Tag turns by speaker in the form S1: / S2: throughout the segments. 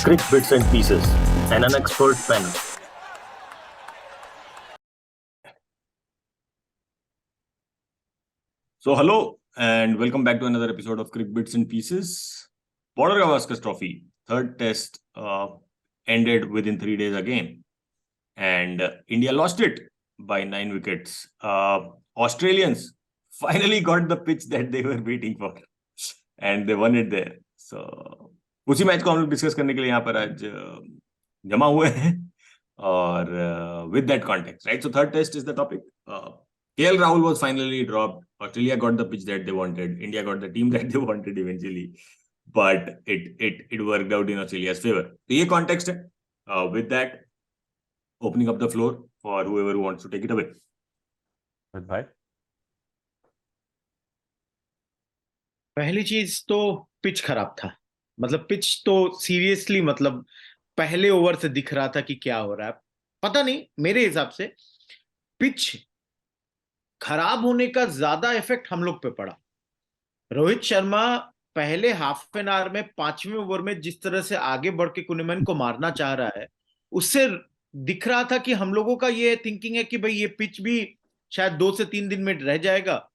S1: Crick Bits and Pieces, and an expert panel.
S2: So hello and welcome back to another episode of Crick Bits and Pieces. Border Gavaskar Trophy, third test ended within 3 days again. And India lost it by 9 wickets. Australians finally got the pitch that they were waiting for. And they won it there. So उसी match को हम लोग discuss करने के लिए यहाँ पर आज जमा हुए हैं और with that context, right? So third test is the topic. KL Rahul was finally dropped. Australia got the pitch that they wanted. India got the team that they wanted eventually, but it worked out in Australia's favor. तो ये context है. With that, opening up the floor for whoever who wants to take it away.
S3: भाई
S4: पहली चीज तो pitch खराब था. मतलब पिच तो सीरियसली मतलब पहले ओवर से दिख रहा था कि क्या हो रहा है. पता नहीं, मेरे हिसाब से पिच खराब होने का ज्यादा इफेक्ट हम लोग पे पड़ा. रोहित शर्मा पहले हाफ एन आवर में 5वें ओवर में जिस तरह से आगे बढ़ के कुनिमैन को मारना चाह रहा है, उससे दिख रहा था कि हम लोगों का ये थिंकिंग है कि भाई ये पिच भी शायद 2 से 3 दिन में रह जाएगा.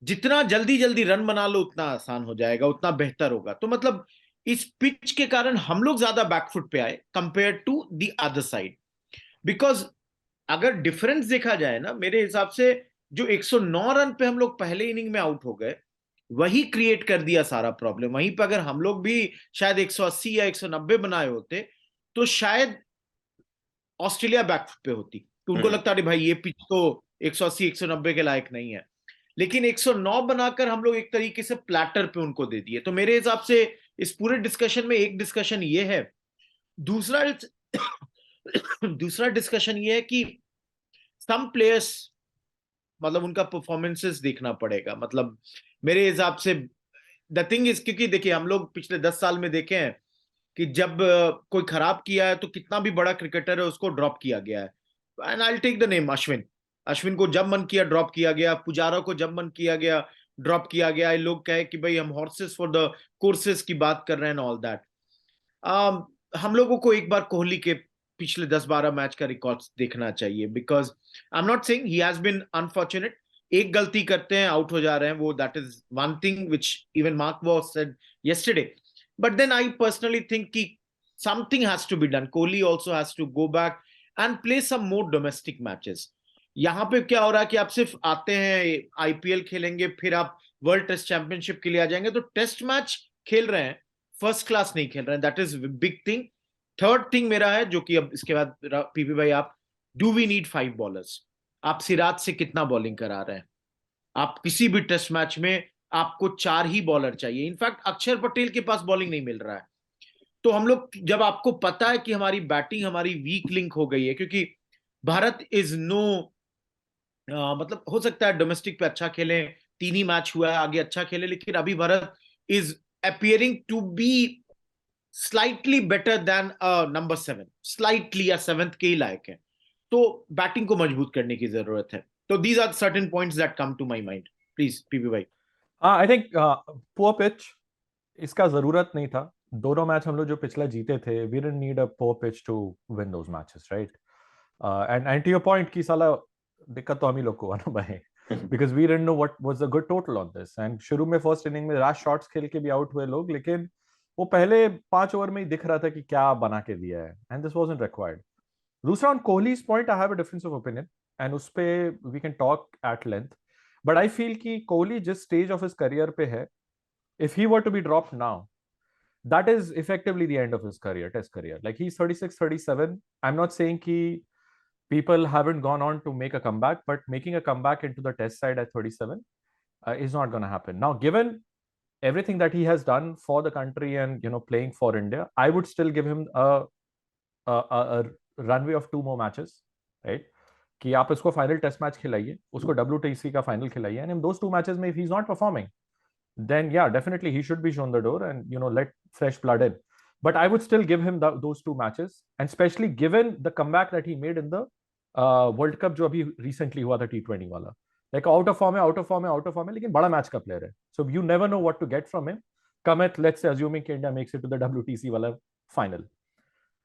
S4: जितना जल्दी जल्दी रन बना लो उतना आसान हो जाएगा, उतना बेहतर होगा. तो मतलब इस पिच के कारण हम लोग ज्यादा बैकफुट पे आए compare to the other side. Because अगर डिफरेंस देखा जाए ना, मेरे हिसाब से जो 109 रन पे हम लोग पहले इनिंग में आउट हो गए, वही क्रिएट कर दिया सारा प्रॉब्लम. वहीं पे अगर हम लोग भी शायद 180 या 190 बनाए होते तो शायद ऑस्ट्रेलिया बैकफुट पे होती. तो उनको लगता है भाई ये पिच तो 180 190 के लायक नहीं है. लेकिन 109 बनाकर हम लोग एक तरीके से प्लेटर पे उनको दे दिए. तो मेरे हिसाब से इस पूरे डिस्कशन में एक डिस्कशन ये है. दूसरा डिस्कशन ये है कि सम प्लेयर्स मतलब उनका परफॉर्मेंसेस देखना पड़ेगा. मतलब मेरे हिसाब से द थिंग इज, क्योंकि देखिए हम लोग पिछले 10 साल में देखे हैं कि जब कोई खराब किया है तो कितना भी बड़ा क्रिकेटर है उसको ड्रॉप किया गया है. And I will take the name Ashwin को जब मन किया ड्रॉप किया गया. पुजारा को जब मन किया गया ड्रॉप किया गया. लोग कहे कि भाई हम हॉर्सेस फॉर द कोर्सेस की बात कर रहे हैं, ऑल दैट. हम लोगों को एक बार कोहली के पिछले 10-12 मैच का रिकॉर्ड्स देखना चाहिए. Because I am not saying he has been unfortunate. एक गलती करते हैं आउट हो जा रहे हैं, वो that is one thing which even Mark was said yesterday. But then I personally think कि something has to be done. Kohli also has to go back and play some more domestic matches. यहाँ पे क्या हो रहा है कि आप सिर्फ आते हैं, आईपीएल खेलेंगे, फिर आप वर्ल्ड टेस्ट चैंपियनशिप के लिए आ जाएंगे. तो टेस्ट मैच खेल रहे हैं, फर्स्ट क्लास नहीं खेल रहे हैं. That is big thing. Third thing मेरा है, जो कि अब इसके बाद पीपी भाई, आप डू वी नीड 5 बॉलर्स? आप सिराज से कितना बॉलिंग करा रहे हैं? आप किसी भी टेस्ट मैच में आपको 4 ही बॉलर चाहिए. इनफैक्ट अक्षर पटेल के पास बॉलिंग नहीं मिल रहा है. तो हम लोग, जब आपको पता है कि हमारी बैटिंग हमारी वीक लिंक हो गई है, क्योंकि भारत इज नो मतलब हो सकता है डोमेस्टिक पे अच्छा खेले, 3 ही मैच हुआ है, आगे अच्छा खेले, लेकिन अभी Bharat is appearing to be slightly better than number 7, slightly या 7th के ही लायक है. तो बैटिंग को मजबूत करने की जरूरत है. तो these are certain points that come to my mind. Please PP भाई.
S3: आई थिंक पुअर पिच, इसका जरूरत नहीं था. दोनों मैच हम लोग जो पिछला जीते थे, we didn't need a poor pitch to win those matches, right? And to your point कि साला दिक्कत तो हम ही लोग को हुआ ना भाई, because we didn't know what was the good total on this. And शुरू में फर्स्ट इनिंग में रैश शॉट्स खेल के भी आउट हुए लोग, लेकिन वो पहले 5 ओवर में ही दिख रहा था कि क्या बना के दिया है, एंड दिस वाजंट रिक्वायर्ड. दूसरा, on Kohli's point I have a difference of opinion, and उस पे we can talk at length. But I feel कि कोहली जिस स्टेज ऑफ हिज करियर पे है, if he were to be dropped now, that is effectively the end of his career, test career. Like, he's 36, 37. I'm not saying ki people haven't gone on to make a comeback, but making a comeback into the test side at 37 is not going to happen. Now, given everything that he has done for the country and, you know, playing for India, I would still give him a runway of 2 more matches, right? कि आप इसको final test match खिलाइए, उसको WTC का final खिलाइए, and in those 2 matches में if he's not performing, then yeah, definitely he should be shown the door and, you know, let fresh blood in. But I would still give him those 2 matches, and especially given the comeback that he made in the World Cup जो अभी recently हुआ था T20 वाला. Like, out of form है, लेकिन बड़ा match का player है. So you never know what to get from him. Come at, let's say, assuming कि India makes it to the WTC वाला final.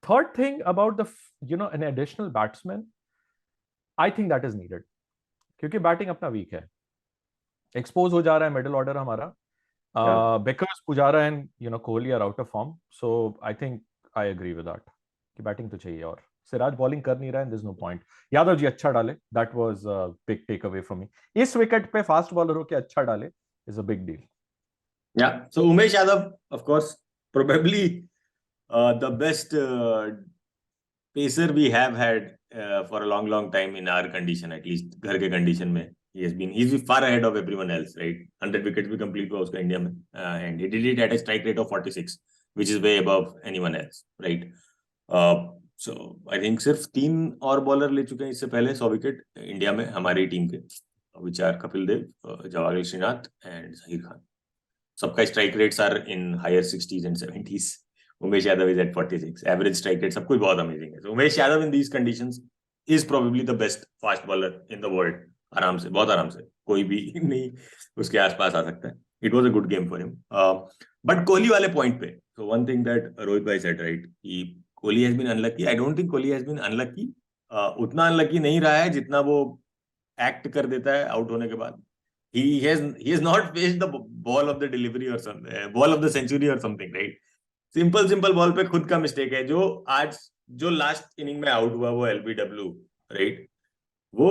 S3: Third thing about an additional batsman, I think that is needed. क्योंकि batting अपना weak है, expose हो जा रहा है middle order हमारा, because Pujara and Kohli are out of form. So I think I agree with that कि बैटिंग तो चाहिए, और सिराज बॉलिंग कर नहीं रहा है, there is no point. Yadav ji अच्छा डाले, that was a big take away from me. इस विकेट पे फास्ट बॉलर होके अच्छा डाले is a big deal.
S2: Yeah, so Umesh Yadav, of course, probably the best pacer we have had for a long time in our condition, at least घर के condition में. He's far ahead of everyone else, right? 100 wickets भी complete हुआ उसका India में, and he did it at a strike rate of 46, which is way above anyone else, right? So I think सिर्फ 3 और bowler ले चुके हैं इससे पहले 100 विकेट इंडिया में हमारी टीम के, which are Kapil Dev, Jawahir Srinath and Zahir Khan. सबका strike rates are in higher 60s and 70s. Umesh Yadav is at 46. Average strike rate सब कुछ बहुत अमेजिंग है. Umesh Yadav in these conditions is probably the best fast bowler in the world. आराम से, बहुत आराम से, कोई भी नहीं उसके आसपास आ सकता है. It was a good game for him. But Kohli वाले पॉइंट पे, so one thing that Rohit भाई सेड, राइट, कि Kohli has been unlucky. I don't think Kohli has been unlucky. उतना अनलकी नहीं रहा है जितना वो एक्ट कर देता है आउट होने के बाद. He has not faced the ball of the delivery or something, ball of the century or something, right? Simple ball पे खुद का मिस्टेक है. जो लास्ट इनिंग में आउट हुआ वो LBW, राइट, वो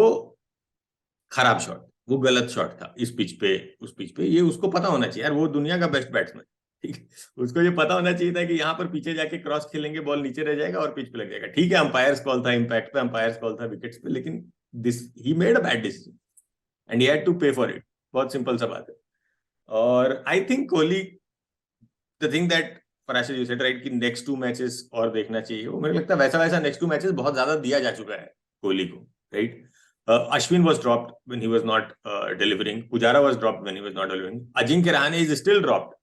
S2: खराब शॉट, वो गलत शॉट था इस पिच पे, उस पिच पे. ये उसको पता होना चाहिए यार, वो दुनिया का बेस्ट बैट्समैन, ठीक. उसको ये पता होना चाहिए था कि यहाँ पर पीछे जाके क्रॉस खेलेंगे, बॉल नीचे रह जाएगा और पिच पे लग जाएगा. ठीक है, अंपायर्स कॉल था इम्पैक्ट पे, अंपायर्स कॉल था विकेट्स पे, लेकिन he made a bad decision and he had to pay for it. बहुत सिंपल सा बात है. और I think Kohli, the thing that फराशद यू सेड, राइट, कि नेक्स्ट 2 मैचेस और देखना चाहिए, वो मेरे को लगता है वैसा नेक्स्ट 2 मैचेस बहुत ज्यादा दिया जा चुका है कोहली को, right. Ashwin was dropped when he was not delivering. Pujara was dropped when he was not delivering. Ajinkya Rahane is still dropped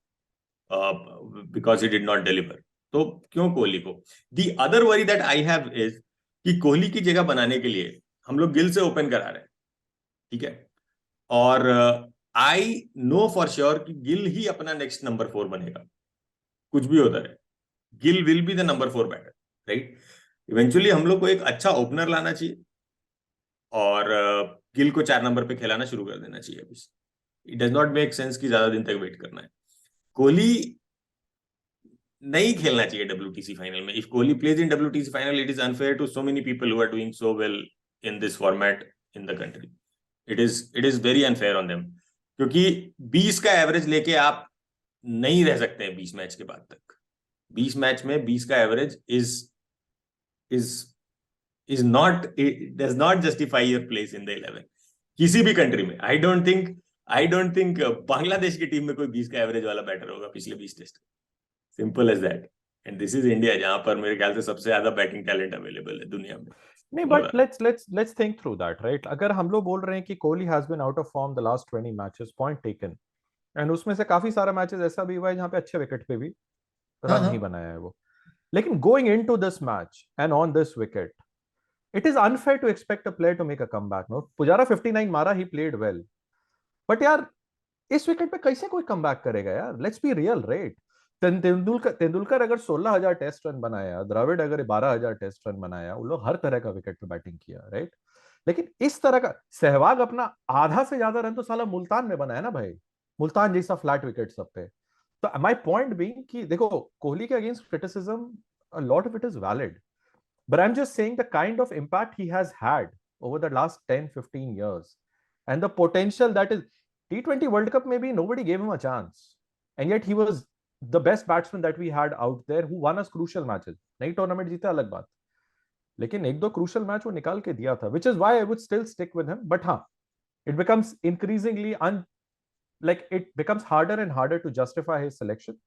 S2: because he did not deliver. तो क्यों कोहली को? The other worry that I have is कि कोहली की जगह बनाने के लिए हम लोग गिल से ओपन करा रहे हैं, ठीक है, और आई नो फॉर श्योर कि गिल ही अपना नेक्स्ट नंबर 4 बनेगा. कुछ भी होता है, Gill will be the number 4 batter, right. Eventually हम लोग को एक अच्छा ओपनर लाना चाहिए और गिल को 4 नंबर पे खिलाना शुरू कर देना चाहिए. अभी it does not make sense कि ज्यादा दिन तक वेट करना है. कोहली नहीं खेलना चाहिए WTC फाइनल में. If Kohli plays in WTC final, it is unfair to so many people who are doing so well in this format in the country. It is very unfair on them, क्योंकि 20 का average लेके आप नहीं रह सकते हैं 20 match के बाद तक. 20 मैच में 20 का average is not, it does not justify your place in the 11 किसी भी कंट्री में. I don't think बांग्लादेश की टीम में कोई 20 का एवरेज वाला बैटर होगा पिछले 20 test. Simple as that. And this is India, जहां पर मेरे ख्याल से सबसे ज्यादा बैटिंग टैलेंट अवेलेबल है दुनिया में.
S3: नहीं, but let's think through that, right? अगर हम लोग बोल रहे हैं कि Kohli has been out of form the last 20 matches, point taken, and उसमें से काफी सारा मैचेस ऐसा भी हुआ है जहां पे अच्छे विकेट पे भी रन नहीं बनाया है वो. लेकिन going into this match and on this wicket, it is unfair to expect a player to make a comeback. No, Pujara 59 मारा, he played well, but यार इस विकेट पे कैसे कोई कमबैक करेगा यार? Let's be real, right? Tendulkar अगर 16,000 टेस्ट रन बनाया, द्रविड़ अगर 12,000 टेस्ट रन बनाया, उन लोग हर तरह का विकेट पे बैटिंग किया, राइट. लेकिन इस तरह का, सहवाग अपना आधा से ज्यादा रन तो साला मुल्तान में बनाया ना भाई, मुल्तान जैसा फ्लैट विकेट सब पे. तो माय पॉइंट बीइंग कि देखो, कोहली के against criticism, a lot of it is valid, but I am just saying the kind of impact he has had over the last 10-15 years and the potential that is T20 World Cup, maybe nobody gave him a chance, and yet he was the best batsman that we had out there who won us crucial matches. नहीं tournament जीता अलग बात, लेकिन 1-2 crucial match वो निकाल के दिया था, which is why I would still stick with him. But हाँ, it becomes increasingly it becomes harder and harder to justify his selection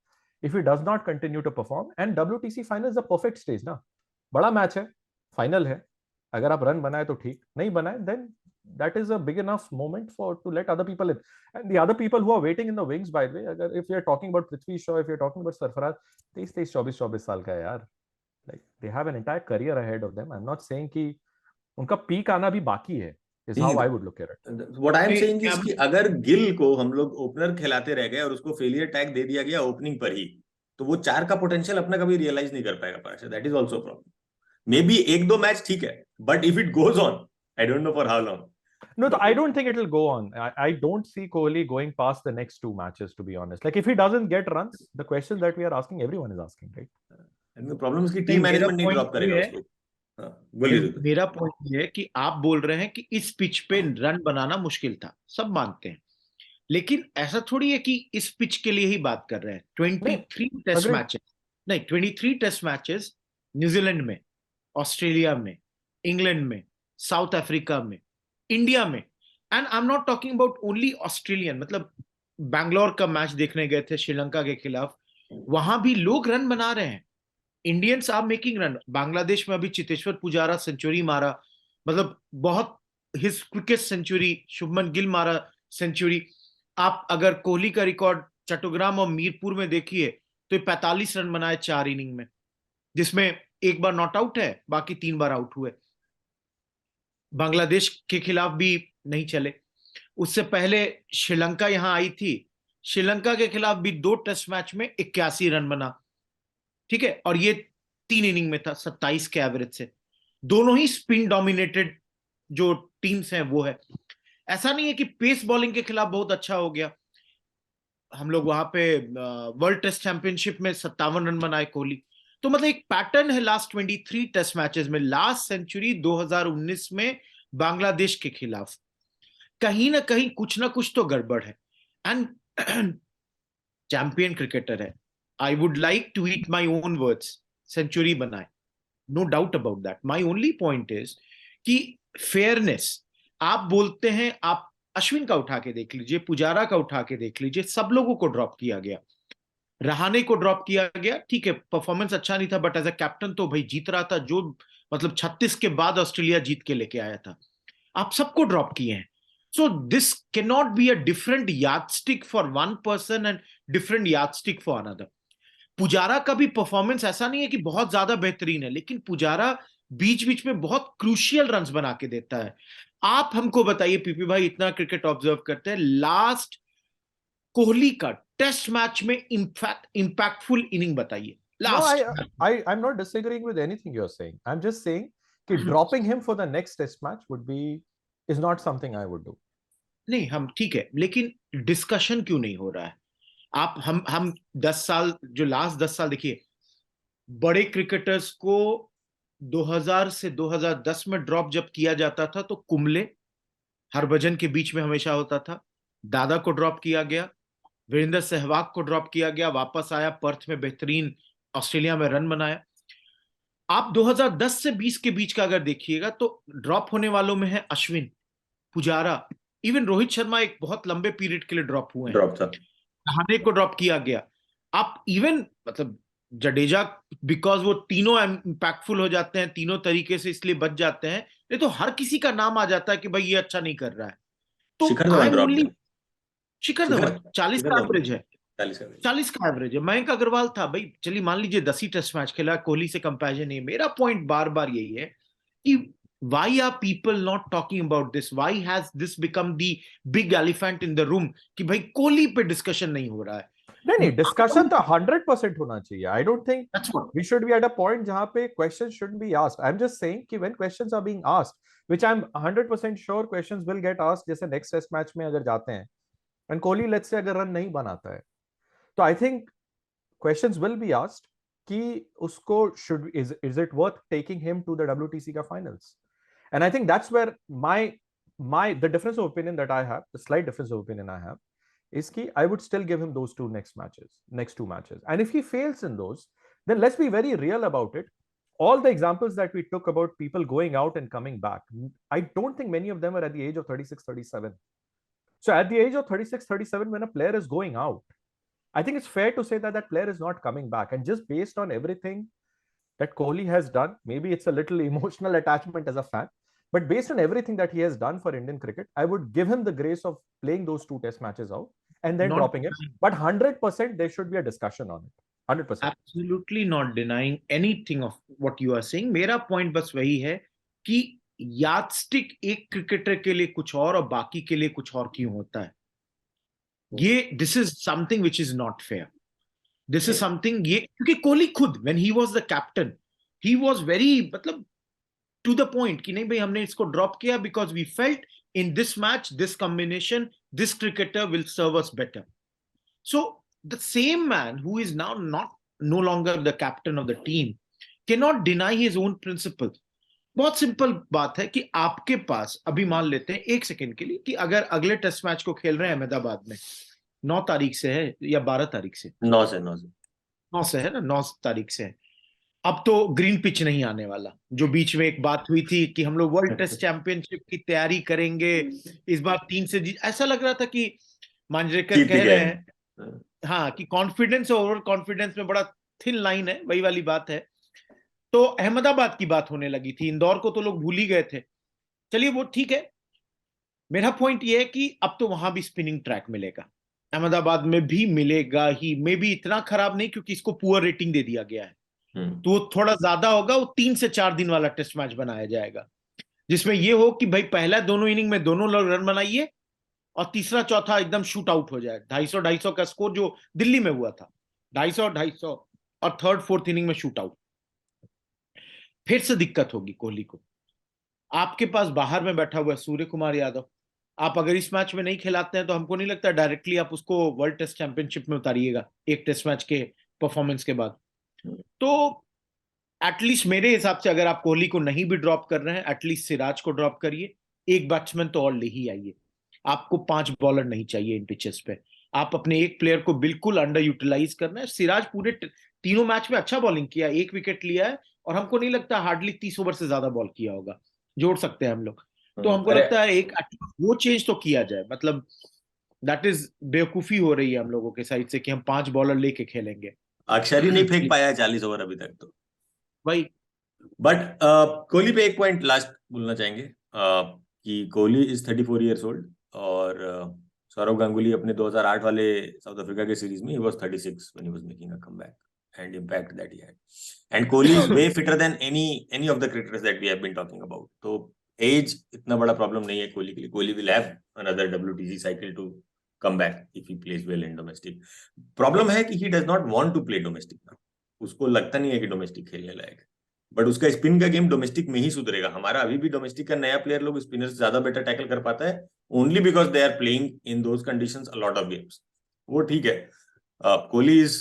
S3: if he does not continue to perform. And WTC final is a perfect stage ना, बड़ा match है, final है. अगर आप run बनाए तो ठीक, नहीं बनाए then that is a big enough moment to let other people in. And the other people who are waiting in the wings, by the way, if you're talking about Prithvi Shaw, if you're talking about Sarfaraz, 23-24 साल का है यार, like they have an entire career ahead of them. I'm not saying कि उनका peak आना भी बाकी है, is how I would look at it.
S2: What I'm saying is कि अगर गिल को हम लोग ओपनर खिलाते रह गए और उसको फेलियर टैग दे दिया गया ओपनिंग पर ही, तो वो 4 का पोटेंशियल अपना कभी रियलाइज नहीं कर पाएगा Pasha, that is also problem. May be 1-2 match ठीक है, but if it goes on, I don't know for how long.
S3: No, I don't think it will go on. I don't see Kohli going past the next 2 matches, to be honest. Like, if he doesn't get runs, the question that we are asking, everyone is asking, right?
S2: And the problem is कि
S4: नहीं,
S2: team
S4: मेरा
S2: management नहीं
S4: point
S2: drop
S4: ये
S2: करेगा
S4: है,
S2: उसको। हाँ, बोलिए।
S4: मेरा पॉइंट ये है कि आप बोल रहे हैं कि इस पिच पे रन बनाना मुश्किल था, सब मानते हैं, लेकिन ऐसा थोड़ी है कि इस पिच के लिए ही बात कर रहे हैं। 23 टेस्ट
S3: agreed.
S4: मैचेस, नहीं 23 टेस्ट मैचेस न्यूजीलैंड में, ऑस्ट्रेलिया में, इंग्लैंड में, साउथ अफ्रीका में, इंडिया में, and I am not talking about only Australian, मतलब बैंगलोर का मैच देखने गए थे श्रीलंका के खिलाफ, वहां भी लोग रन बना रहे हैं, Indians are making run. Bangladesh में अभी चितेश्वर पुजारा सेंचुरी मारा, मतलब बहुत his quickest century, Shubman Gill मारा सेंचुरी। आप अगर कोहली का रिकॉर्ड चट्टग्राम और मीरपुर में देखिए तो 45 रन बनाए 4 इनिंग में, जिसमें एक बार नॉट आउट है, बाकी 3 बार आउट हुए। बांग्लादेश के खिलाफ भी नहीं चले, उससे पहले श्रीलंका यहां आई थी, श्रीलंका के खिलाफ भी 2 टेस्ट मैच में 81 रन बना, ठीक है, और ये 3 इनिंग में था 27 के एवरेज से। दोनों ही स्पिन डोमिनेटेड जो टीम्स हैं वो है, ऐसा नहीं है कि पेस बॉलिंग के खिलाफ बहुत अच्छा हो गया। हम लोग वहां पे वर्ल्ड टेस्ट चैंपियनशिप में 57 रन बनाए कोहली। तो मतलब एक पैटर्न है लास्ट 23 टेस्ट मैचेस में। लास्ट सेंचुरी 2019 में बांग्लादेश के खिलाफ, कहीं ना कहीं कुछ ना कुछ तो गड़बड़ है, एंड चैंपियन क्रिकेटर है, I would like to eat my own words, century बनाए, no doubt about that. My only point is कि फेयरनेस, आप बोलते हैं, आप अश्विन का उठा के देख लीजिए, पुजारा का उठा के देख लीजिए, सब लोगों को ड्रॉप किया गया, रहाणे को ड्रॉप किया गया, ठीक है परफॉर्मेंस अच्छा नहीं था, बट एज अ कैप्टन तो भाई जीत रहा था, जो मतलब 36 के बाद ऑस्ट्रेलिया जीत के लेके आया था। आप सबको ड्रॉप किए हैं, so this can not be a different yardstick for one person and different yardstick for another. Pujara का भी परफॉर्मेंस ऐसा नहीं है कि बहुत ज्यादा बेहतरीन है, लेकिन पुजारा बीच बीच में बहुत क्रूशियल रन्स बना के देता है। आप हमको बताइए, पीपी भाई इतना क्रिकेट ऑब्जर्व करते हैं, लास्ट कोहली का टेस्ट मैच में इंपैक्टफुल इनिंग बताइए last.
S3: No, I'm not disagreeing with anything you're saying. I'm just saying that dropping him for the next test match is not something I would do.
S4: नहीं, हम ठीक है, लेकिन discussion क्यों नहीं हो रहा है? आप हम 10 साल, जो लास्ट 10 साल देखिए, बड़े क्रिकेटर्स को 2000 से 2010 में ड्रॉप जब किया जाता था तो कुंबले, हरभजन के बीच में हमेशा होता था, दादा को ड्रॉप किया गया, वीरेंद्र सहवाग को ड्रॉप किया गया, वापस आया, पर्थ में बेहतरीन ऑस्ट्रेलिया में रन बनाया। आप 2010 से 20 के बीच का अगर देखिएगा तो ड्रॉप होने वालों में है अश्विन, पुजारा, इवन रोहित शर्मा एक बहुत लंबे पीरियड के लिए ड्रॉप हुए हैं,
S2: ड्रॉप था,
S4: रहाणे को ड्रॉप किया गया। आप इवन मतलब जडेजा, बिकॉज वो तीनों इंपैक्टफुल हो जाते हैं तीनों तरीके से, इसलिए बच जाते हैं, नहीं तो हर किसी का नाम आ जाता है कि भाई ये अच्छा नहीं कर रहा है। तो
S2: शिखर धवन ड्रॉप
S4: ओनली
S2: था,
S4: शिखर धवन 40 का एवरेज है,
S2: 40 का average।
S4: 40 का एवरेज है। मयंक अग्रवाल था भाई, चलिए मान लीजिए 10 ही टेस्ट मैच खेला, कोहली से कंपैरिजन नहीं है। मेरा पॉइंट बार बार यही है कि why are people not talking about this? Why has this become the big elephant in the room कि भाई कोहली पे डिस्कशन नहीं हो रहा है?
S3: नहीं, डिस्कशन तो 100% होना चाहिए. I don't think
S4: That's what.
S3: we should be at a point जहां पे questions shouldn't be asked. I'm just saying कि when questions are being asked, which I'm 100% sure questions will get asked, जैसे next test match में अगर जाते हैं and Kohli let's say अगर run नहीं बनाता है, तो I think questions will be asked कि उसको is it worth taking him to the WTC का finals? And I think that's where the difference of opinion that I have, the slight difference of opinion I have, is कि I would still give him those next 2 matches. And if he fails in those, then let's be very real about it. All the examples that we took about people going out and coming back, I don't think many of them are at the age of 36, 37. So at the age of 36, 37, when a player is going out, I think it's fair to say that that player is not coming back. And just based on everything that Kohli has done, maybe it's a little emotional attachment as a fan, but based on everything that he has done for Indian cricket, I would give him the grace of playing those 2 test matches out and then dropping it. But 100% there should be a discussion on it. 100%.
S4: Absolutely not denying anything of what you are saying. मेरा point बस वही है कि yardstick एक cricketer के लिए कुछ और बाकी के लिए कुछ और क्यों होता है? ये this is something which is not fair. This is something, ये क्योंकि कोहली खुद when he was the captain he was very मतलब टू द पॉइंट कि नहीं भाई हमने इसको ड्रॉप किया because we felt in this match this combination this cricketer will serve us better. So the same man who is now no longer the captain of the team cannot deny his own principles. बहुत simple बात है कि आपके पास अभी मान लेते हैं एक सेकंड के लिए कि अगर अगले टेस्ट मैच को खेल रहे हैं अहमदाबाद में 9 तारीख से है या 12 तारीख से
S2: 9 से
S4: है ना, 9 तारीख से है. अब तो ग्रीन पिच नहीं आने वाला, जो बीच में एक बात हुई थी कि हम लोग वर्ल्ड टेस्ट चैंपियनशिप की तैयारी करेंगे इस बार 3 से ऐसा लग रहा था कि मांजरेकर कह रहे हैं हाँ कि कॉन्फिडेंस और ओवर कॉन्फिडेंस में बड़ा थिन लाइन है, वही वाली बात है. तो अहमदाबाद की बात होने लगी थी, इंदौर को तो लोग भूल ही गए थे. चलिए वो ठीक है. मेरा पॉइंट ये है कि अब तो वहां भी स्पिनिंग ट्रैक मिलेगा, अहमदाबाद में भी मिलेगा ही, मे भी इतना खराब नहीं क्योंकि इसको पुअर रेटिंग दे दिया गया है. तो वो थोड़ा ज्यादा होगा, वो 3 से 4 दिन वाला टेस्ट मैच बनाया जाएगा जिसमें ये हो कि भाई पहला दोनों इनिंग में दोनों लोग रन बनाइए और तीसरा चौथा एकदम शूट आउट हो जाए. 250 का स्कोर जो दिल्ली में हुआ था 250 और थर्ड फोर्थ इनिंग में शूट आउट. फिर से दिक्कत होगी कोहली को. आपके पास बाहर में बैठा हुआ है सूर्य कुमार यादव, आप अगर इस मैच में नहीं खिलाते हैं तो हमको नहीं लगता डायरेक्टली आप उसको वर्ल्ड टेस्ट चैंपियनशिप में उतारिएगा एक टेस्ट मैच के परफॉर्मेंस के बाद. तो एटलीस्ट मेरे हिसाब से अगर आप कोहली को नहीं भी ड्रॉप कर रहे हैं एटलीस्ट सिराज को ड्रॉप करिए, एक बैट्समैन तो और ले ही आइए. आपको 5 बॉलर नहीं चाहिए इन पिचेस पे. आप अपने एक प्लेयर को बिल्कुल अंडर यूटिलाइज करना है. सिराज पूरे तीनों मैच में अच्छा बॉलिंग किया, 1 विकेट लिया है और हमको नहीं लगता हार्डली 30 ओवर से ज्यादा बॉल किया होगा, जोड़ सकते हैं हम लोग. तो हमको लगता है एक वो चेंज तो किया जाए. मतलब दैट इज बेवकूफी हो रही है हम लोगों के साइड से कि हम 5 बॉलर लेके खेलेंगे.
S2: अक्षर ही नहीं फेंक पाया 40 ओवर अभी तक तो
S4: भाई.
S2: बट कोहली पे एक पॉइंट लास्ट बोलना चाहेंगे कि कोहली इज 34 years old और सौरव गांगुली अपने 2008 वाले साउथ अफ्रीका के सीरीज में he was 36 when he was making a comeback and impact that he had. And Kohli is way fitter than any of the cricketers that we have been talking about. तो as इतना बड़ा problem नहीं है कोहली के लिए. Kohli will have another WTC cycle to come back if he plays well in domestic. Problem है कि he does not want to play domestic now. उसको लगता नहीं है कि डोमेस्टिक खेलने लायक है. बट उसका स्पिन का गेम डोमेस्टिक में ही सुधरेगा. हमारा अभी भी डोमेस्टिक का नया प्लेयर लोग स्पिनर से ज्यादा बेटर टैकल कर पाता है only because they are playing in those conditions a lot of games. वो ठीक है. Kohli is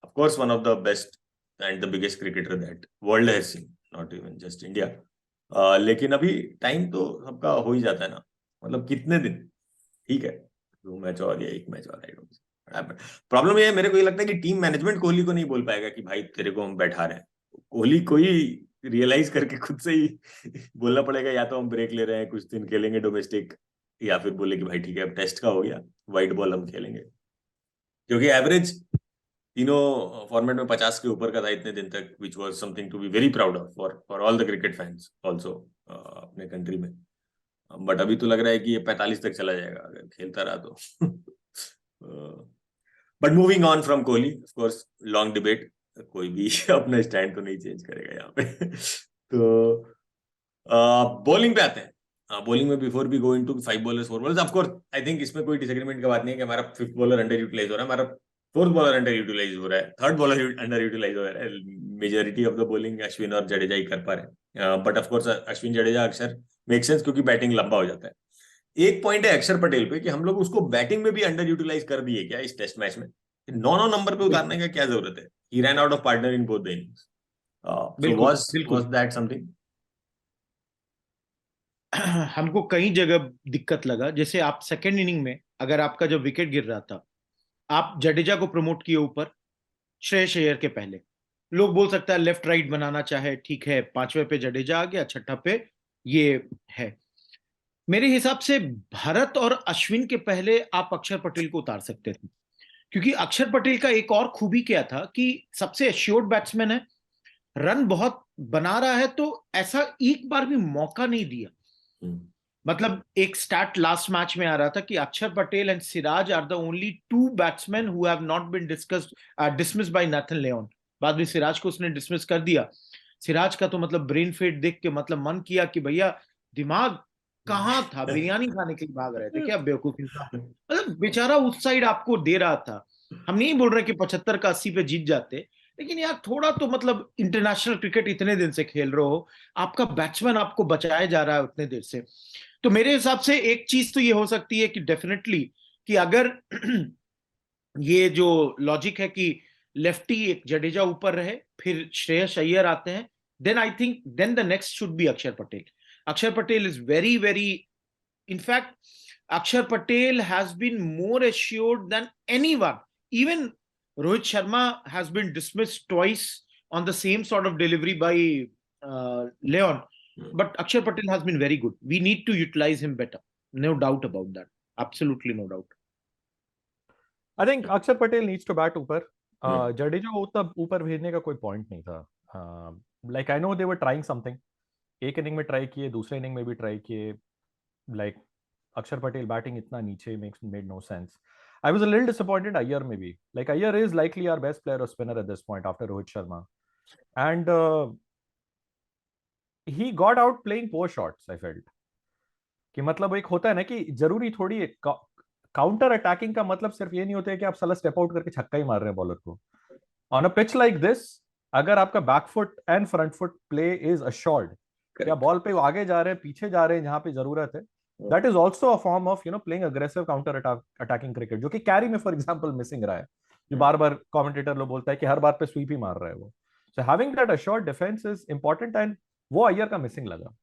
S2: of course one of the best and the biggest cricketer that world has seen, not even just India. लेकिन अभी time तो सबका हो ही जाता है ना. मतलब कितने दिन, ठीक है 2 मैच और या 1 मैच और. प्रॉब्लम ये है, मेरे को ये लगता है कि टीम मैनेजमेंट कोहली को नहीं बोल पाएगा कि भाई तेरे को हम बैठा रहे हैं. कोहली को ही रियलाइज करके खुद से ही बोलना पड़ेगा या तो हम ब्रेक ले रहे हैं कुछ दिन खेलेंगे डोमेस्टिक, या फिर बोले कि भाई ठीक है अब टेस्ट का हो गया वाइट बॉल हम खेलेंगे. क्योंकि एवरेज तीनों फॉर्मेट में 50 के ऊपर का था इतने दिन तक, which was something to be very proud of for all the cricket fans also अपने कंट्री में. बट अभी तो लग रहा है कि ये 45 तक चला जाएगा अगर खेलता रहा तो. But moving on from Kohli, of course long debate, कोई भी अपना स्टैंड तो नहीं चेंज करेगा यहाँ पे. तो बॉलिंग पे आते हैं. बॉलिंग में before we go into 5 bowlers 4 bowlers, of course I think इसमें कोई डिसएग्रीमेंट का बात नहीं है कि हमारा 5th बॉलर अंडर यूटिलाइज हो रहा है, हमारा 4th बॉलर अंडर यूटिलाइज हो रहा है, 3rd बॉलर अंडर यूटिलाइज हो रहा है. Majority of the bowling Ashwin और जडेजा ही कर पा रहे हैं. But of course Ashwin Jadeja अक्सर मेक सेंस क्योंकि बैटिंग लंबा हो जाता है. एक पॉइंट है अक्षर पटेल पे कि हम लोग उसको बैटिंग में भी अंडर यूटिलाइज कर दिए क्या इस टेस्ट मैच में. 9 नंबर पे उतारने का क्या जरूरत है. He ran out of partner in both the innings. So was that something?
S4: हमको कई जगह दिक्कत लगा. जैसे आप सेकेंड इनिंग में अगर आपका जब विकेट गिर रहा था आप जडेजा को प्रमोट किए ऊपर श्रेयस अय्यर के पहले. लोग बोल सकता है लेफ्ट राइट बनाना चाहे, ठीक है 5वें पे जडेजा आ गया, 6ठा पे ये है. मेरे हिसाब से भारत और अश्विन के पहले आप अक्षर पटेल को उतार सकते थे क्योंकि अक्षर पटेल का एक और खूबी क्या था कि सबसे एश्योर्ड बैट्समैन है, रन बहुत बना रहा है, तो ऐसा एक बार भी मौका नहीं दिया. मतलब एक स्टैट लास्ट मैच में आ रहा था कि Akshar Patel and Siraj are the only 2 batsman who have not been dismissed by Nathan Lyon. बाद में सिराज को उसने डिसमिस कर दिया. सिराज का तो मतलब ब्रेन फेट देख के मतलब मन किया कि भैया दिमाग कहाँ था, बिरयानी खाने के लिए भाग रहे थे क्या बेवकूफ इंसान. मतलब बेचारा उस साइड आपको दे रहा था. हम नहीं बोल रहे कि 75 का 80 पे जीत जाते, लेकिन यार थोड़ा तो मतलब इंटरनेशनल क्रिकेट इतने दिन से खेल रहे हो, आपका बैट्समैन आपको बचाया जा रहा है उतने देर से। तो मेरे हिसाब से एक चीज तो ये हो सकती है कि डेफिनेटली कि अगर ये जो लॉजिक है कि लेफ्टी एक जडेजा ऊपर रहे, फिर श्रेयस अय्यर आते हैं, then I think then the next should be Akshar Patel. Akshar Patel is very very, in fact, Akshar Patel has been more assured than anyone. Even Rohit Sharma has been dismissed twice on the same sort of delivery by Leon. But Akshar Patel has been very good. We need to utilize him better. No doubt about that. Absolutely no doubt.
S3: I think Akshar Patel needs to bat ऊपर. जडेजा को उतना ऊपर भेजने का कोई point नहीं था. Like I know they were trying something. एक इनिंग में ट्राई किए, दूसरे इनिंग में भी ट्राई किए. Like Akshar Patel batting itna niche made no sense. I was a little disappointed Iyer maybe. Like Iyer is likely our best player or spinner at this point after Rohit Sharma. And he got out playing poor shots, I felt. कि मतलब एक होता है ना कि जरूरी थोड़ी counter attacking का मतलब सिर्फ ये नहीं होता है कि आप साला स्टेप आउट करके छक्का ही मार रहे हैं बॉलर को. On a pitch like this, अगर आपका back foot and front foot play is assured, या बॉल पे आगे जा रहे हैं पीछे जा रहे हैं जहां पे जरूरत है, that is also a form of playing aggressive counter attacking cricket, जो कि कैरी में फॉर एग्जांपल मिसिंग रहा है, जो बार बार कमेंटेटर लोग बोलता है कि हर बार पे स्वीप ही मार रहा है वो. So having that assured defense is important, and वो अय्यर का मिसिंग लगा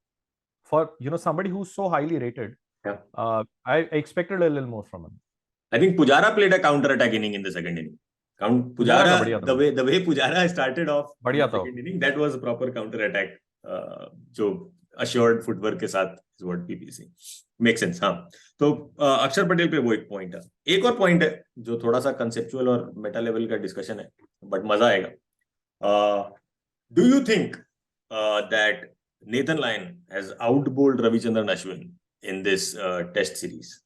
S3: for somebody who's so highly rated. I expected a little more from him.
S2: I think Pujara played a counter attack inning in the second inning. Pujara, the way Pujara started off in the second inning, that was a proper counter attack. जो assured footwork के साथ is what PPC makes sense. हाँ, तो अक्षर पटेल पे वो एक point है. एक और पॉइंट है जो थोड़ा सा कंसेप्चुअल और मेटा लेवल का डिस्कशन है, बट मजा आएगा. Do you think that Nathan Lyon has outbowled Ravichandran Ashwin in this test series?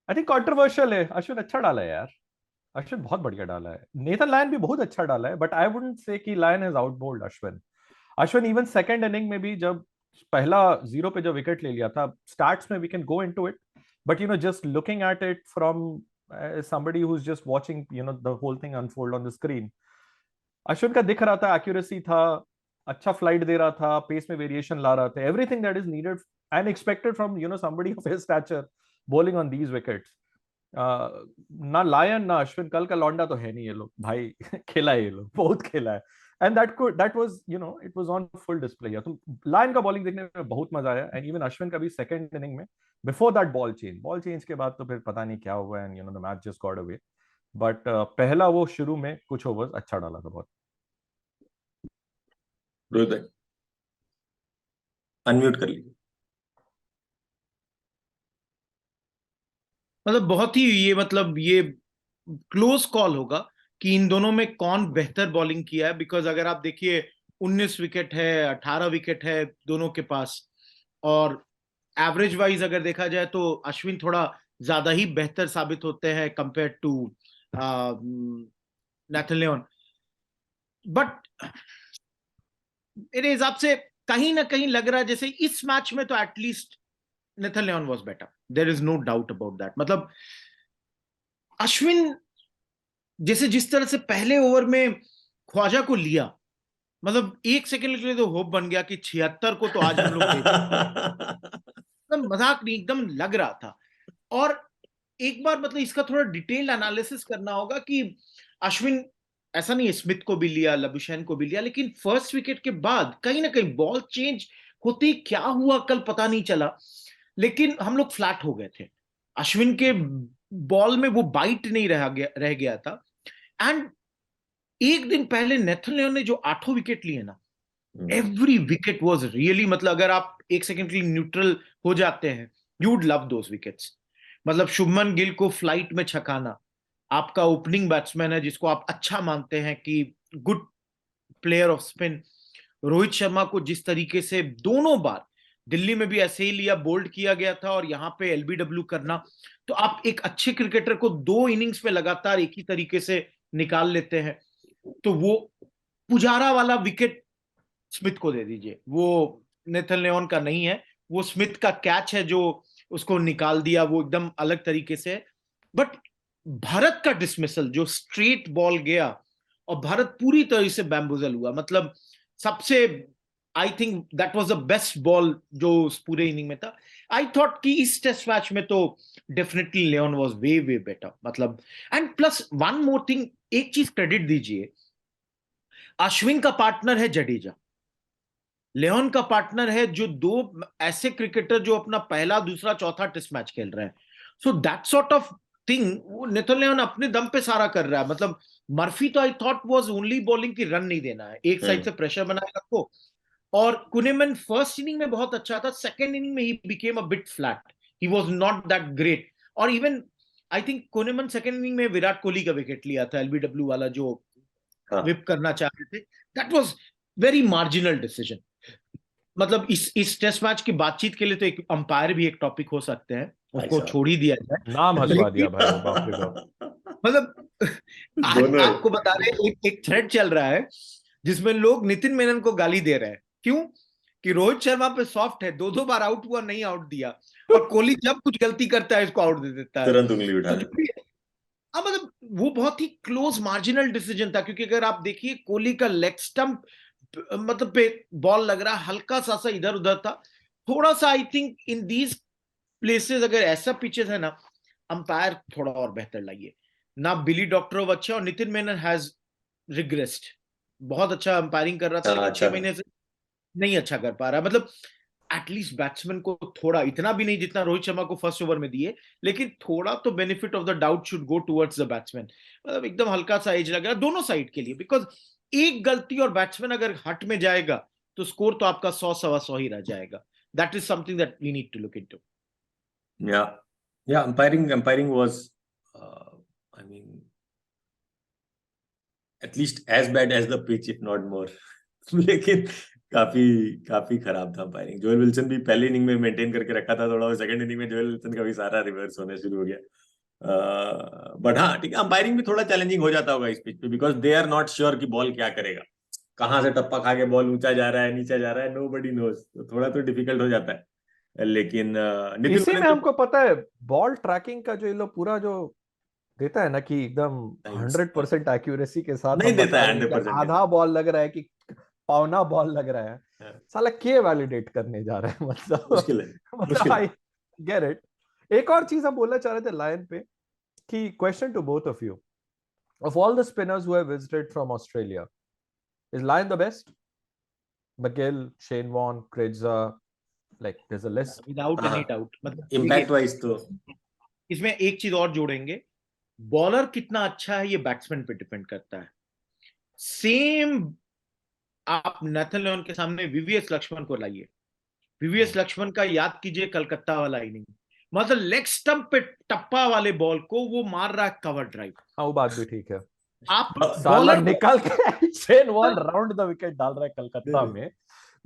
S3: I think controversial है. अश्विन अच्छा डाला है यार. अश्विन बहुत बढ़िया डाला है. नेथन लायन भी बहुत अच्छा डाला है, बट आई वुडंट से कि Lyon has outbowled Ashwin. Ashwin even second inning में भी जब पहला 0 पे जो विकेट ले लिया था, स्टार्ट्स में we can go into it, but just looking at it from somebody who's just watching the whole thing unfold on the screen, Ashwin का दिख रहा था, एक्यूरेसी था, अच्छा फ्लाइट दे रहा था, पेस में वेरिएशन ला रहा था, everything that is needed and expected from somebody of his stature bowling on these wickets. ना लायन ना अश्विन, कल का लौंडा तो है नहीं ये लोग भाई. खेला है ये लोग, बहुत खेला है, and that was it was on full display. या तो लायन का बॉलिंग देखने में बहुत मजा आया, एंड इवन अश्विन का भी सेकंड इनिंग में बिफोर दैट बॉल चेंज के बाद तो फिर पता नहीं क्या हुआ, and the match just got away. But पहला वो शुरू में कुछ ओवर्स अच्छा डाला था बहुत.
S2: रोहित भाई अनम्यूट कर लीजिए.
S4: मतलब बहुत ही ये क्लोज कॉल होगा कि इन दोनों में कौन बेहतर बॉलिंग किया है. बिकॉज अगर आप देखिए 19 विकेट है, 18 विकेट है दोनों के पास, और एवरेज वाइज अगर देखा जाए तो अश्विन थोड़ा ज्यादा ही बेहतर साबित होते हैं compare to Nathan Lyon. But मेरे हिसाब से कहीं ना कहीं लग रहा है जैसे इस मैच में तो at least Nathan Lyon was better. There is no doubt about that. मतलब अश्विन जैसे जिस तरह से पहले ओवर में ख्वाजा को लिया, मतलब एक सेकंड के लिए तो होप बन गया कि 76 को तो आज हम लोग एकदम मजाक नहीं, एकदम लग रहा था. और एक बार मतलब इसका थोड़ा डिटेल्ड एनालिसिस करना होगा कि अश्विन ऐसा नहीं, स्मिथ को भी लिया, लबुशैन को भी लिया, लेकिन फर्स्ट विकेट के बाद कहीं ना कहीं बॉल चेंज होती, क्या हुआ कल पता नहीं चला, लेकिन हम लोग फ्लैट हो गए थे. अश्विन के बॉल में वो बाइट नहीं रह गया था. एंड एक दिन पहले नेथन लियोन ने जो 8 विकेट लिए ना, एवरी विकेट वाज रियली, मतलब अगर आप एक सेकंड के लिए न्यूट्रल हो जाते हैं, you would love those wickets. मतलब शुभमन गिल को फ्लाइट में छकाना, आपका ओपनिंग बैट्समैन है जिसको आप अच्छा मानते हैं कि good player off spin, Rohit Sharma को जिस तरीके से दोनों बार दिल्ली में भी ऐसे ही लिया, बोल्ड किया गया था, और यहाँ पे एलबीडब्ल्यू करना, तो आप एक अच्छे क्रिकेटर को 2 इनिंग्स में लगातार एक ही तरीके से निकाल लेते हैं. तो वो पुजारा वाला विकेट स्मिथ को दे दीजिए, वो नेथन लियोन का नहीं है, वो स्मिथ का कैच है जो उसको निकाल दिया, वो एकदम अलग तरीके से। बट भारत का डिसमिसल जो स्ट्रेट बॉल गया और भारत पूरी तरह से बैम्बूजल हुआ, मतलब सबसे I think that was the best ball जो उस पूरे इनिंग में था। आई थॉट कि इस टेस्ट मैच में तो definitely Lyon was way way better, मतलब। And plus one more thing, एक चीज क्रेडिट दीजिए, अश्विन का पार्टनर है जडेजा, लियोन का पार्टनर है जो दो ऐसे क्रिकेटर जो अपना पहला दूसरा चौथा टेस्ट मैच खेल रहे हैं। So that sort of thing, वो नेथन लियोन अपने दम पे सारा कर रहा है। मतलब मर्फी तो I thought was only bowling की रन नहीं देना है, एक साइड से प्रेशर बनाए रखो। और कुनेमन फर्स्ट इनिंग में बहुत अच्छा था, सेकंड इनिंग में ही became a bit flat, he was not that great. और even I think Kuhnemann second inning में विराट कोहली का विकेट लिया था, एलबीडब्ल्यू वाला जो विप करना चाह रहे थे, that was very marginal decision. मतलब इस टेस्ट मैच की बातचीत के लिए तो एक अंपायर भी एक टॉपिक हो सकते हैं, उसको छोड़ ही दिया जाए।
S3: नाम हंसवा दिया भाई वो, बाप रे बाप।
S4: मतलब आज आपको बता रहे एक थ्रेड चल रहा है जिसमें लोग नितिन मेनन को गाली दे रहे हैं, क्यों कि रोहित शर्मा पे सॉफ्ट है, दो बार आउट हुआ, नहीं आउट दिया, और कोहली जब कुछ गलती करता है इसको आउट दे देता है,
S2: तुरंत उंगली उठा
S4: तो मतलब वो बहुत ही क्लोज मार्जिनल डिसीजन था। क्योंकि अगर आप देखिए कोहली का लेग स्टंप मतलब पे बॉल लग रहा, हल्का सा इधर उधर था थोड़ा सा। I think in these places अगर ऐसा पिचेस है ना, अंपायर थोड़ा और बेहतर लाइए ना। बिली डॉक्टरोव अच्छा, और नितिन मेनन हैज रिग्रेस्ड, बहुत अच्छा अंपायरिंग कर रहा था, लेकिन 6 महीने से नहीं अच्छा कर पा रहा। मतलब एटलीस्ट बैट्समैन को थोड़ा, इतना भी नहीं जितना रोहित शर्मा को फर्स्ट ओवर में दिए, लेकिन थोड़ा तो benefit of the doubt should go towards the batsman. मतलब एकदम हल्का सा एज लग रहा दोनों साइड के लिए, बिकॉज एक गलती और बैट्समैन अगर हट में जाएगा तो स्कोर तो आपका 100-125 ही रह जाएगा। That is something that we need to look into.
S2: Yeah, umpiring was I mean at least as bad as the pitch if not more. लेकिन काफी खराब था अंपायरिंग। जोएल विल्सन भी पहले इनिंग में मेंटेन करके रखा था थोड़ा, और सेकंड इनिंग में जोएल विल्सन का भी सारा रिवर्स होने शुरू हो गया। बट हाँ ठीक है, अंपायरिंग भी थोड़ा चैलेंजिंग हो जाता होगा इस पिच पे, because they are not sure कि बॉल क्या करेगा, कहाँ से टप्पा खा के बॉल ऊंचा जा रहा है नीचा जा रहा है, नोबडी नोज। तो थोड़ा तो डिफिकल्ट हो जाता है। लेकिन
S3: इसी में हमको पता है बॉल ट्रैकिंग का जो ये लोग पूरा जो देता है ना कि एकदम 100% एक्यूरेसी के साथ
S2: नहीं
S3: हम
S2: देता है,
S3: बता रहे हैं कि
S2: 100%
S3: आधा बॉल लग रहा है कि पौना बॉल लग रहा है, साला के वैलिडेट करने जा रहा है। मतलब
S2: मुश्किल है।
S3: I get it. एक और चीज हम बोलना चाह रहे थे लायन पे कि question to both of you, of all the spinners who have visited from Australia, is Lyon the best? McGill, Shane Warne, Kredza, like there's a list
S4: without any doubt. मतलब
S2: इम्पैक्ट वाइज तो
S4: इसमें एक चीज और जोड़ेंगे, bowler कितना अच्छा है ये बैट्समैन पे डिपेंड करता है। सेम आप नेथन लियोन के सामने वीवीएस लक्ष्मण को लाइए, वीवीएस लक्ष्मण का याद कीजिए कलकत्ता वाला इनिंग, मतलब लेग स्टंप पे टप्पा वाले बॉल को वो मार रहा है कवर ड्राइव।
S3: हाँ वो बात भी ठीक है।
S4: आप
S3: साला
S4: बॉलर
S3: निकाल के Shane Warne round the wicket डाल रहा है कलकत्ता में,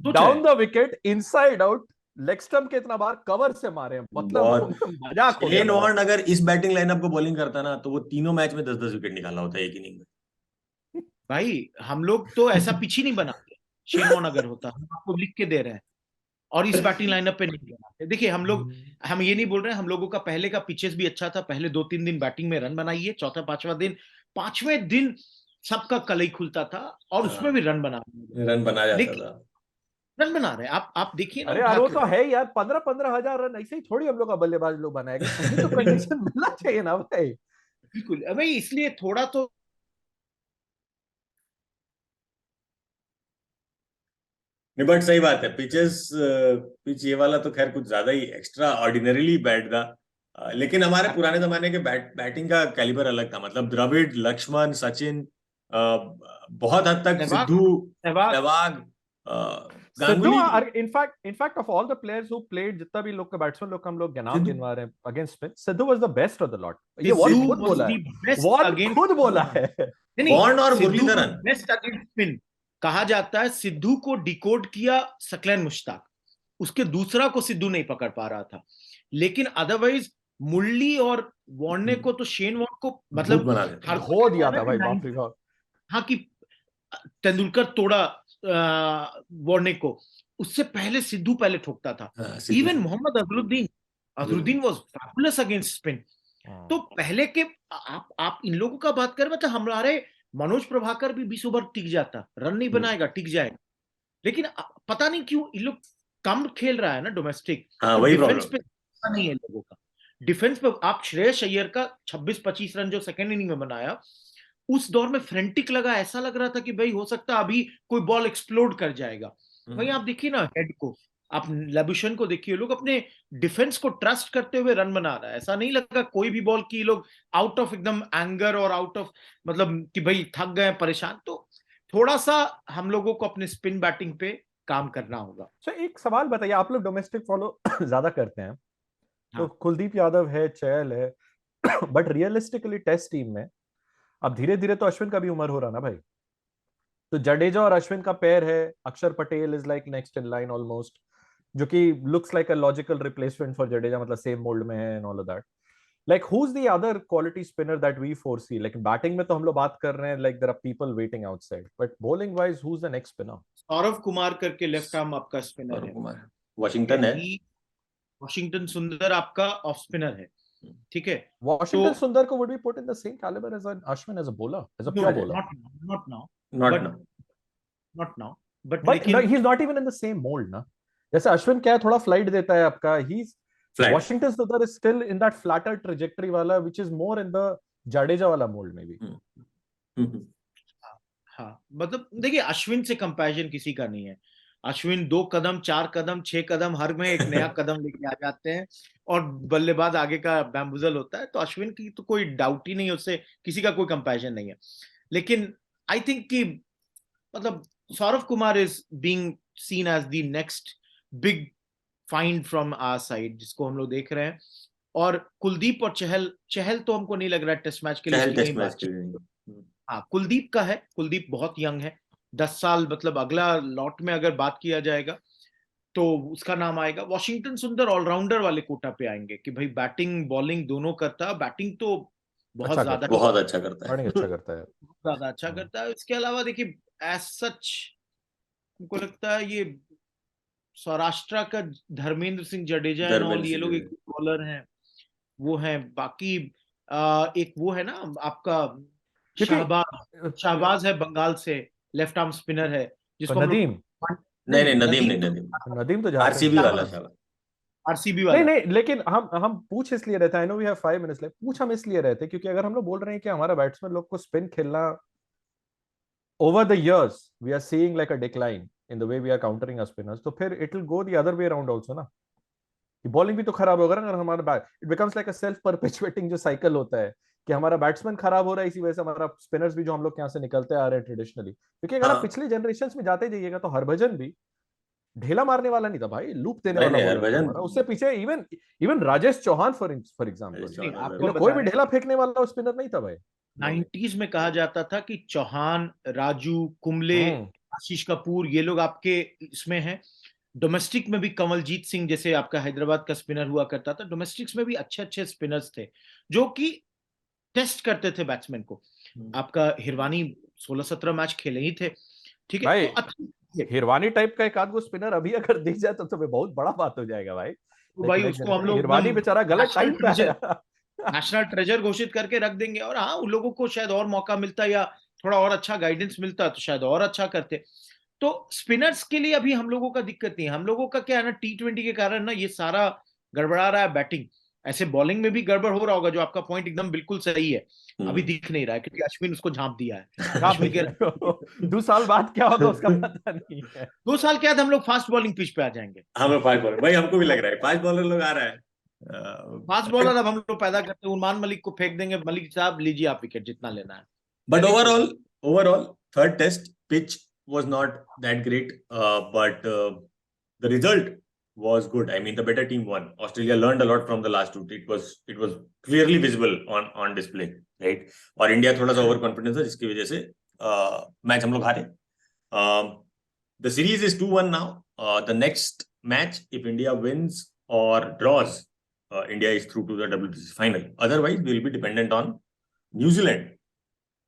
S3: down the wicket inside out, leg stump के इतना बार कवर से मारे, मतलब मजाक हो गया।
S2: शेन वॉर्न अगर इस बैटिंग लाइनअप को बॉलिंग करता ना तो वो तीनों मैच में 10-10 विकेट निकाला होता है एक इनिंग में।
S4: भाई हम लोग तो ऐसा पिच ही नहीं बनाते, शेन वॉर्न अगर होता, हम आपको लिख के दे रहे हैं, और इस बैटिंग लाइनअप पे नहीं बनाते। देखिए हम ये नहीं बोल रहे हैं, हम लोगों का पहले का पिचेस भी अच्छा था, पहले 2-3 दिन बैटिंग में रन बनाइए, चौथा पांचवें दिन सबका कलई खुलता था और उसमें भी रन बना
S2: जाता था।
S4: रन बना रहे आप देखिए ना।
S3: अरे यार वो तो है यार, 15-15 हजार रन ऐसे ही थोड़ी हम लोग का बल्लेबाज लोग बनाएंगे, तो कंडीशन मिलना चाहिए ना भाई।
S4: बिल्कुल भाई, इसलिए थोड़ा तो
S2: नहीं, बट सही बात है, पिच ये वाला तो खैर कुछ ज्यादा ही एक्स्ट्रा ऑर्डिनरीली बैड था। लेकिन हमारे पुराने जमाने के बैटिंग का कैलिबर अलग था, मतलब द्रविड़, लक्ष्मण, सचिन, बहुत हद तक Sidhu, Sehwag,
S3: Sidhu, in fact of all the players who played, जितना भी लोग का बैट्समैन लोग हम लोग नाम गिनवा रहे हैं against spin, Sidhu was the best of the lot. ये वॉर्न खुद बोला है, वॉर्न खुद बोला है।
S2: वॉर्न और मुरलीधरन
S4: बेस्ट अगेंस्ट स्पिन कहा जाता है। सिद्धू को डिकोड किया सकलैन मुश्ताक, उसके दूसरा को सिद्धू नहीं पकड़ पा रहा था, लेकिन अदरवाइज मुरली और वॉर्ने को तो शेन वॉर्न को मतलब
S3: हो दिया था भाई, बाप रे बाप।
S4: हाँ कि तेंदुलकर तोड़ा वॉर्ने को, उससे पहले सिद्धू पहले ठोकता था। Even Mohammad Azharuddin Azharuddin was fabulous against spin. तो पहले के आप इन लोगों का बात करें, मतलब हमारे मनोज प्रभाकर भी 20 ओवर टिक जाता, रन नहीं बनाएगा, टिक जाएगा, लेकिन पता नहीं क्यों इन लोग कम खेल रहा है ना डोमेस्टिक।
S2: हाँ,
S4: तो
S2: वही
S4: डिफेंस
S2: प्रॉब्लम
S4: पे नहीं है लोगों का। डिफेंस पे आप श्रेयस अय्यर का 26-25 रन जो सेकेंड इनिंग में बनाया, उस दौर में फ्रेंटिक लगा, ऐसा लग रहा था कि भाई हो सकता है अभी कोई बॉल एक्सप्लोड कर जाएगा। वहीं आप देखिए ना हेड को, आप लबुशन को देखिए, लोग अपने डिफेंस को ट्रस्ट करते हुए रन बना रहा है। ऐसा नहीं लगा कोई भी बॉल की लोग आउट ऑफ एकदम एंगर और आउट ऑफ मतलब कि भाई थक गए, परेशान। तो थोड़ा सा हम लोगों को अपने स्पिन बैटिंग पे काम करना होगा।
S3: अच्छा, एक सवाल बताइए, आप लोग डोमेस्टिक फॉलो ज्यादा करते हैं, तो
S4: हाँ।
S3: कुलदीप यादव है, चहल है, बट रियलिस्टिकली टेस्ट टीम में अब धीरे धीरे तो अश्विन का भी उम्र हो रहा ना भाई। तो जडेजा और अश्विन का पेयर है, Akshar Patel is like next in line almost, जो कि looks like a logical replacement for Jadeja, मतलब सेम मोल्ड में है and all of that. Like who is the other quality spinner that we foresee? Like batting में तो हम लोग बात कर रहे हैं, like there are people waiting outside, but bowling wise who is the next spinner?
S4: Saurabh Kumar करके लेफ्ट आर्म आपका स्पिनर
S2: सौरव
S4: है।
S2: कुमार वॉशिंगटन है।
S4: वॉशिंगटन सुंदर आपका ऑफ स्पिनर है, ठीक है।
S3: Washington Sundar ko would be put in the same caliber as an Ashwin as a bowler, as a pure bowler.
S4: Not now,
S2: not
S4: but
S2: ना।
S4: Not now, but
S3: But
S4: लेकिन
S3: he's not even in the same mold, ना। जैसे अश्विन क्या है, थोड़ा flight देता है आपका, he's
S2: flat.
S3: Washington Sundar is still in that flatter trajectory वाला, which is more in the Jadeja वाला mold maybe.
S4: हाँ, मतलब देखिए अश्विन से कंपैरिजन किसी का नहीं है। अश्विन 2 कदम 4 कदम 6 कदम हर में एक नया कदम लेके आ जाते हैं और बल्लेबाज आगे का बैम्बुजल होता है। तो अश्विन की तो कोई डाउट ही नहीं है, उससे किसी का कोई कंपैरिजन नहीं है। लेकिन आई थिंक कि मतलब Saurabh Kumar is being seen as the next big find from our side, जिसको हम लोग देख रहे हैं। और कुलदीप और चहल तो हमको नहीं लग रहा है टेस्ट मैच के लिए
S2: चहल
S4: उसकी
S2: टेस्ट
S4: कहीं
S2: मैच
S4: बात।
S2: के लिए नहीं।
S4: हाँ, कुलदीप का है, कुलदीप बहुत यंग है, 10 साल, मतलब अगला लॉट में अगर बात किया जाएगा तो उसका नाम आएगा। वॉशिंगटन सुंदर ऑलराउंडर वाले कोटा पे आएंगे कि भाई बैटिंग बॉलिंग दोनों करता है, बैटिंग तो बहुत
S3: अच्छा
S4: ज्यादा
S3: करता
S2: बहुत अच्छा करता है।
S3: बैटिंग अच्छा करता है।
S4: ज्यादा अच्छा करता है। इसके अलावा देखिए एज सच हमको लगता है ये सौराष्ट्र का धर्मेंद्र सिंह जडेजा एंड ऑल,
S2: धर्मेंद्र
S4: ये
S2: सिंह
S4: लोग एक
S2: जडेजा।
S4: बॉलर हैं, वो हैं। बाकी एक वो है ना आपका
S3: क्योंकि
S4: शाहबाज है बंगाल से, लेफ्ट आर्म स्पिनर है, जिसको हम लोग
S3: नदीम
S2: नहीं, नदीम
S4: नदीम
S2: नहीं,
S4: तो
S2: नदीम
S3: नदीम तो झारखंड
S2: आरसीबी
S3: से
S2: वाला
S3: है।
S2: शाबाश।
S4: आरसीबी
S3: नहीं
S4: वाला।
S3: नहीं, लेकिन हम पूछ इसलिए रहते हैं, I know we have 5 minutes left, पूछ हम इसलिए रहते हैं क्योंकि अगर हम लोग बोल रहे हैं कि हमारा बैट्समैन लोग को स्पिन खेलना over the years we are seeing like a decline in the way we are countering our spinners, तो फिर it will go the other way around also ना, कि बॉलिंग भी तो खराब होगा ना अगर हमारा bat, it becomes like a self perpetuating जो साइकिल होता है कि हमारा बैट्समैन खराब हो रहा है, इसी वजह से हमारा स्पिनर्स भी जो हम लोग यहाँ से निकलते आ रहे हैं ट्रेडिशनली। क्योंकि अगर आप
S2: हाँ,
S3: पिछले जनरेशन में जाते जाइएगा तो हरभजन भी ढेला मारने वाला नहीं था भाई, लूप देने
S2: नहीं
S3: वाला
S2: नहीं,
S3: बॉलर था
S2: हरभजन
S3: हमारा। उससे पीछे even even Rajesh Chauhan for example,
S4: नहीं, आपको
S3: कोई
S4: बता
S3: भी
S4: रहे
S3: ढेला फेंकने वाला स्पिनर नहीं था भाई।
S4: 90s में कहा जाता था कि चौहान, राजू, कुंबले, आशीष कपूर, ये लोग आपके इसमें हैं। डोमेस्टिक में भी कमलजीत सिंह जैसे आपका हैदराबाद का स्पिनर हुआ करता था। डोमेस्टिक्स में भी अच्छे अच्छे स्पिनर्स थे जो कि टेस्ट करते थे बैट्समैन को। आपका हिरवानी 16-17 मैच खेले ही थे, ठीक है।
S3: भाई
S4: तो अच्छा,
S3: हिरवानी टाइप का एक आध गो स्पिनर अभी अगर दिख जाए तो तुम्हें बहुत बड़ा बात हो जाएगा भाई।
S4: तो भाई उसको हम लोग
S3: हिरवानी बेचारा गलत टाइम पे आया।
S4: नेशनल ट्रेजर घोषित करके रख देंगे। और हाँ, उन लोगों को शायद और मौका मिलता या थोड़ा और अच्छा गाइडेंस मिलता तो शायद और अच्छा करते। तो स्पिनर्स के लिए अभी हम लोगों का दिक्कत नहीं है। हम लोगों का क्या है ना, T20 के कारण ना ये सारा गड़बड़ा रहा है बैटिंग। ऐसे बॉलिंग में भी गड़बड़ हो रहा होगा, जो आपका पॉइंट एकदम बिल्कुल सही है। अभी दिख नहीं रहा है क्योंकि अश्विन उसको झांप दिया है। अश्विन के
S3: 2 साल बाद क्या होगा उसका पता नहीं है।
S4: 2 साल के बाद हम लोग फास्ट बॉलिंग पिच पे आ जाएंगे।
S2: हमें 5 बॉलर, भाई हमको भी लग रहा है 5 बॉलर लोग आ रहा है।
S4: फास्ट बॉलर अब हम लोग पैदा करते हैं। उस्मान मलिक को फेंक देंगे, मलिक साहब लीजिए आप विकेट जितना लेना है।
S2: But overall, third test pitch was not that great, but the result was good. I mean, the better team won. Australia learned a lot from the last two. It was clearly visible on display, right? और India थोड़ा सा over confidence था जिसकी वजह से match हम लोग हारे. The series is 2-1 now. The next match, if India wins or draws, India is through to the WBC final. Otherwise, we will be dependent on New Zealand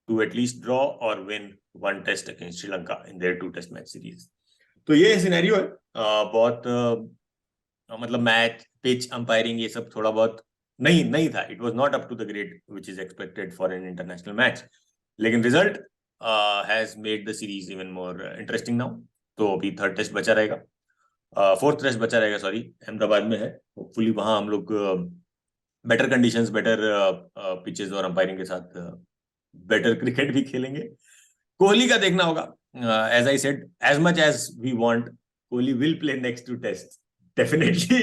S2: to at least draw or win one test against Sri Lanka in their 2 test match series. तो ये scenario है. बहुत मतलब match pitch umpiring ये सब थोड़ा बहुत नहीं था. It was not up to the grade which is expected for an international match. लेकिन result has made the series even more interesting now. तो अभी थर्ड टेस्ट बचा रहेगा, फोर्थ टेस्ट बचा रहेगा, सॉरी, अहमदाबाद में है. होपफुली वहां हम लोग बेटर कंडीशंस, बेटर पिचेस और अंपायरिंग के साथ बेटर क्रिकेट भी खेलेंगे. कोहली का देखना होगा. As I said, as much as we want, Kohli will play next two test definitely,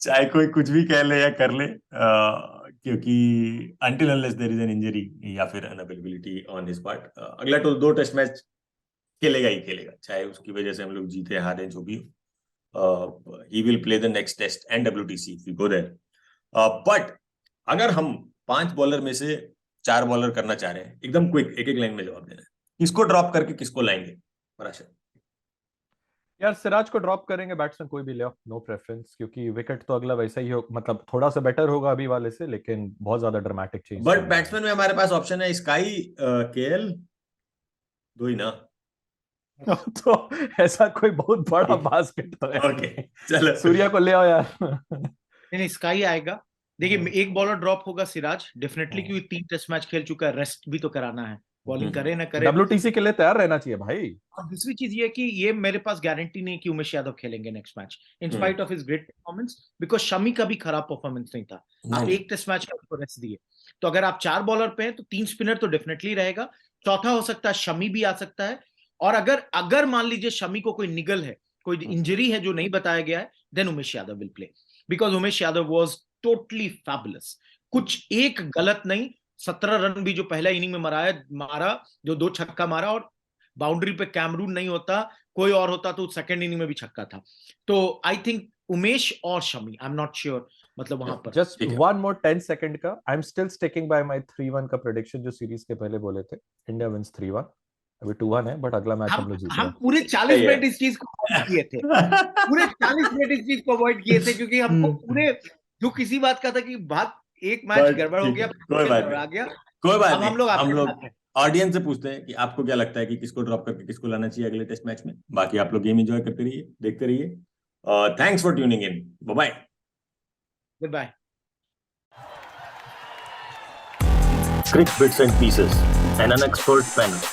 S2: चाहे कोई कुछ भी कह ले या कर ले, क्योंकि until unless there is an injury या फिर अनअवेलेबिलिटी ऑन हिज पार्ट, अगला तो 2 टेस्ट मैच खेलेगा ही खेलेगा, चाहे उसकी वजह से हम लोग जीते हारे जो भी. he will play the next test and WTC if we go there. But अगर हम 5 बॉलर में से 4 बॉलर करना चाह रहे हैं, एकदम क्विक एक लाइन में जवाब देना है, किसको ड्रॉप करके किसको लाएंगे? पराशर.
S3: यार सिराज को ड्रॉप करेंगे, बैट्समैन कोई भी ले आओ, नो प्रेफरेंस, क्योंकि विकेट तो अगला वैसा ही हो, मतलब थोड़ा सा बेटर होगा अभी वाले से, लेकिन बहुत ज्यादा ड्रामेटिक चेंज.
S2: बट बैट्समैन में हमारे पास ऑप्शन है स्काई, केएल, 2 ही ना.
S3: तो ऐसा कोई बहुत बड़ा बास्केट तो है.
S2: ओके चलो,
S3: सूर्या को ले आओ यार.
S4: नहीं, स्काई आएगा. देखिए, एक बॉलर ड्रॉप होगा सिराज डेफिनेटली, क्योंकि 3 टेस्ट मैच खेल चुका है, रेस्ट भी तो कराना है. बॉलिंग करे ना करे,
S3: WTC के लिए तैयार रहना चाहिए भाई.
S4: और दूसरी चीज ये कि ये मेरे पास गारंटी नहीं कि उमेश यादव खेलेंगे next match, in spite of his great performance, because Shami का भी खराब परफॉर्मेंस नहीं था. आप 1 टेस्ट मैच का उसको रेस्ट दिए, तो अगर आप 4 बॉलर पे हैं तो 3 स्पिनर तो डेफिनेटली रहेगा, चौथा हो सकता है शमी भी आ सकता है. और अगर मान लीजिए शमी को कोई निगल है, कोई इंजरी है जो नहीं बताया गया है, then Umesh Yadav will play, because Umesh Yadav was totally fabulous. कुछ एक गलत नहीं, 17 रन भी जो पहला इनिंग में मारा, जो 2 छक्का मारा, और बाउंड्री पे कैमरून नहीं होता, कोई और होता तो सेकंड इनिंग में भी छक्का था. तो आई थिंक उमेश और Shami, I am not sure, मतलब वहां पर
S3: जस्ट वन मोर 10 सेकंड का, I am still sticking by my 3-1 का प्रेडिक्शन जो सीरीज के पहले बोले थे. India wins 3-1. अभी 2-1 है, बट अगला मैच हम लोग जीतेंगे.
S4: हम पूरे 40 मिनट इस चीज को अवॉइड किए थे, पूरे 40 मिनट इस चीज को अवॉइड किए थे, क्योंकि हमको पूरे जो किसी बात का था कि बात एक मैच गड़बड़ हो गया,
S2: कोई बात
S4: आ गया,
S2: कोई बात
S4: अब
S2: नहीं.
S4: हम लोग
S2: ऑडियंस से पूछते हैं कि आपको क्या लगता है कि किसको ड्रॉप करके किसको लाना चाहिए अगले टेस्ट मैच में. बाकी आप लोग गेम एंजॉय करते रहिए, देखते रहिए. Thanks for tuning in. Bye bye.
S4: Good bye.
S1: Crick Bits and Pieces, an unexpert panel.